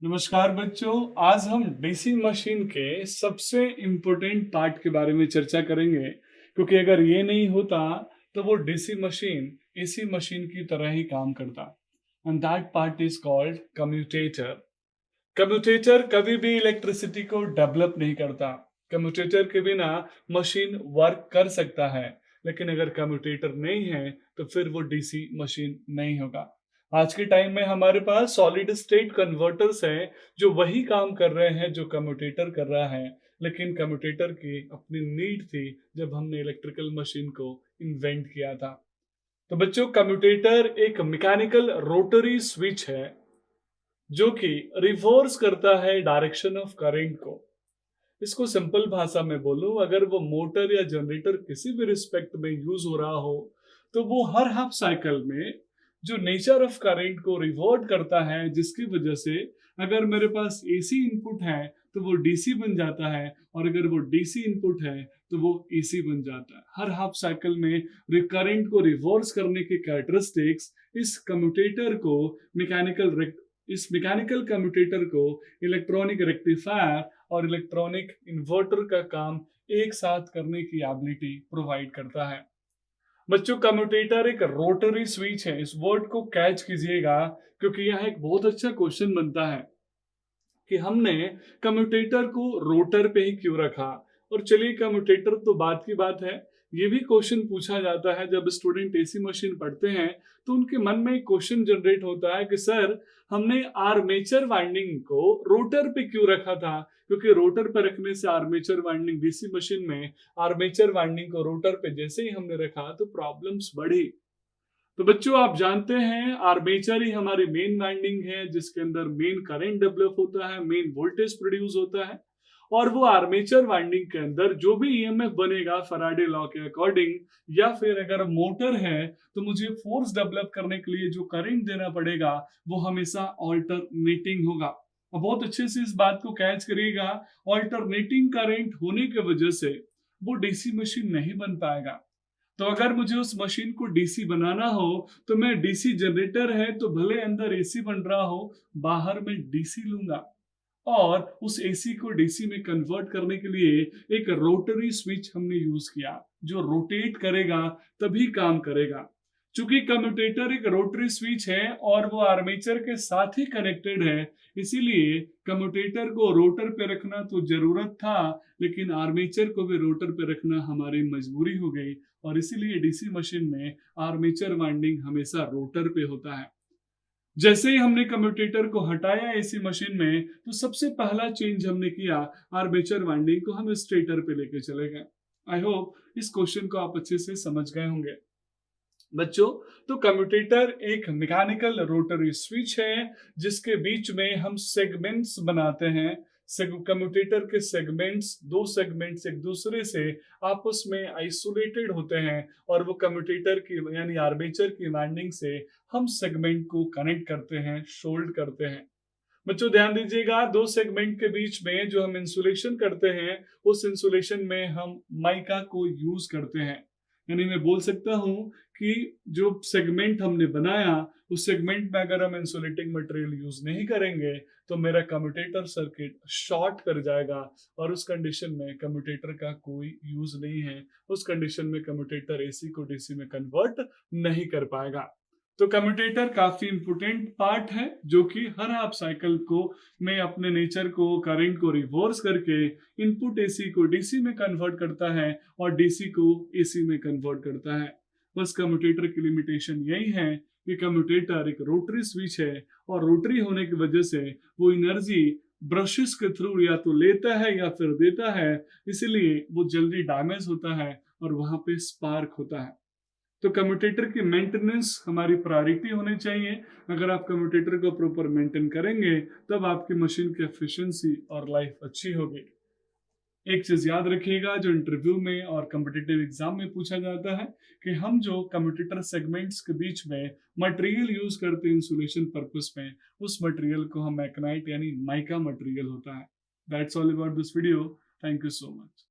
नमस्कार बच्चों। आज हम डीसी मशीन के सबसे इम्पोर्टेंट पार्ट के बारे में चर्चा करेंगे, क्योंकि अगर ये नहीं होता तो वो डीसी मशीन एसी मशीन की तरह ही काम करता। And that part is called commutator. Commutator कभी भी इलेक्ट्रिसिटी को डेवलप नहीं करता। कम्यूटेटर के बिना मशीन वर्क कर सकता है, लेकिन अगर कम्यूटेटर नहीं है तो फिर वो डीसी मशीन नहीं होगा। आज के टाइम में हमारे पास सॉलिड स्टेट कन्वर्टर्स हैं जो वही काम कर रहे हैं जो कम्यूटेटर कर रहा है, लेकिन कम्यूटेटर की अपनी नीड थी जब हमने इलेक्ट्रिकल मशीन को इन्वेंट किया था। तो बच्चों, कम्यूटेटर एक मैकेनिकल रोटरी स्विच है जो कि रिवर्स करता है डायरेक्शन ऑफ करंट को। इसको सिंपल भाषा में बोलूं, अगर वो मोटर या जनरेटर किसी भी रिस्पेक्ट में यूज हो रहा हो तो वो हर हाफ साइकिल में जो नेचर ऑफ करंट को रिवर्ट करता है, जिसकी वजह से अगर मेरे पास एसी इनपुट है तो वो डीसी बन जाता है, और अगर वो डीसी इनपुट है तो वो एसी बन जाता है। हर हाफ साइकिल में करंट को रिवर्स करने के कैरेक्टरिस्टिक्स इस कम्यूटेटर को इस मैकेनिकल कम्यूटेटर को इलेक्ट्रॉनिक रेक्टिफायर और इलेक्ट्रॉनिक इन्वर्टर का काम एक साथ करने की एबिलिटी प्रोवाइड करता है। बच्चों, कम्यूटेटर एक रोटरी स्विच है। इस वर्ड को कैच कीजिएगा, क्योंकि यह एक बहुत अच्छा क्वेश्चन बनता है कि हमने कम्यूटेटर को रोटर पे ही क्यों रखा। और चलिए, कम्यूटेटर तो बात की बात है, ये भी क्वेश्चन पूछा जाता है जब स्टूडेंट एसी मशीन पढ़ते हैं तो उनके मन में एक क्वेश्चन जनरेट होता है कि सर, हमने आर्मेचर वाइंडिंग को रोटर पे क्यों रखा था, क्योंकि रोटर पे रखने से आर्मेचर वाइंडिंग डीसी मशीन में आर्मेचर वाइंडिंग को रोटर पे जैसे ही हमने रखा तो प्रॉब्लम्स बढ़ी। तो बच्चों, आप जानते हैं आर्मेचर ही हमारी मेन वाइंडिंग है जिसके अंदर मेन करंट डेवलप होता है, मेन वोल्टेज प्रोड्यूस होता है। और वो आर्मेचर वाइंडिंग के अंदर जो भी ईएमएफ बनेगा फैराडे लॉ के अकॉर्डिंग, या फिर अगर मोटर है तो मुझे फोर्स डेवलप करने के लिए जो करंट देना पड़ेगा वो हमेशा ऑल्टरनेटिंग होगा। और बहुत अच्छे से इस बात को कैच करिएगा, ऑल्टरनेटिंग करंट होने की वजह से वो डीसी मशीन नहीं बन पाएगा। तो अगर मुझे उस मशीन को डीसी बनाना हो तो मैं डीसी जनरेटर है तो भले अंदर एसी बन रहा हो, बाहर में डीसी लूंगा। और उस एसी को डीसी में कन्वर्ट करने के लिए एक रोटरी स्विच हमने यूज किया जो रोटेट करेगा तभी काम करेगा। चूंकि कम्यूटेटर एक रोटरी स्विच है और वो आर्मेचर के साथ ही कनेक्टेड है, इसीलिए कम्यूटेटर को रोटर पे रखना तो जरूरत था, लेकिन आर्मेचर को भी रोटर पे रखना हमारी मजबूरी हो गई। और इसीलिए डीसी मशीन में आर्मेचर वाइंडिंग हमेशा रोटर पे होता है। जैसे ही हमने कम्यूटेटर को हटाया एसी मशीन में तो सबसे पहला चेंज हमने किया, आर्मेचर वाइंडिंग को हम स्टेटर पे लेके चले गए। आई होप इस क्वेश्चन को आप अच्छे से समझ गए होंगे। बच्चों, तो कम्यूटेटर एक मैकेनिकल रोटरी स्विच है जिसके बीच में हम सेगमेंट्स बनाते हैं। कम्यूटेटर के सेगमेंट्स, दो सेगमेंट्स एक दूसरे से आपस में आइसोलेटेड होते हैं, और वो कम्यूटेटर की यानी आर्मेचर की वाइंडिंग से हम सेगमेंट को कनेक्ट करते हैं, शोल्ड करते हैं। बच्चों ध्यान दीजिएगा, दो सेगमेंट के बीच में जो हम इंसुलेशन करते हैं उस इंसुलेशन में हम माइका को यूज करते हैं। यानी मैं बोल सकता हूं कि जो सेगमेंट हमने बनाया उस सेगमेंट में अगर हम इंसुलेटिंग मटेरियल यूज नहीं करेंगे तो मेरा कम्यूटेटर सर्किट शॉर्ट कर जाएगा, और उस कंडीशन में कम्यूटेटर का कोई यूज नहीं है। उस कंडीशन में कम्यूटेटर एसी को डीसी में कन्वर्ट नहीं कर पाएगा। तो कम्यूटेटर काफी इंपोर्टेंट पार्ट है जो कि हर हाफ साइकिल को में अपने नेचर को, करंट को रिवर्स करके इनपुट एसी को डीसी में कन्वर्ट करता है और डीसी को एसी में कन्वर्ट करता है। बस कम्यूटेटर की लिमिटेशन यही है कि कम्यूटेटर एक रोटरी स्विच है, और रोटरी होने की वजह से वो एनर्जी ब्रशेस के थ्रू या तो लेता है या फिर देता है, इसलिए वो जल्दी डैमेज होता है और वहां पे स्पार्क होता है। तो कम्यूटेटर की मेंटेनेंस हमारी प्रायोरिटी होनी चाहिए। अगर आप कम्यूटेटर को प्रॉपर मेंटेन करेंगे तब आपकी मशीन की एफिशिएंसी और लाइफ अच्छी होगी। एक चीज याद रखिएगा जो इंटरव्यू में और कम्पिटिटिव एग्जाम में पूछा जाता है कि हम जो कम्यूटेटर सेगमेंट्स के बीच में मटेरियल यूज करते हैं इंसुलेशन पर्पस में, उस मटेरियल को हम मैग्नेटाइट यानी माइका मटेरियल होता है। That's all about this video. Thank you so much.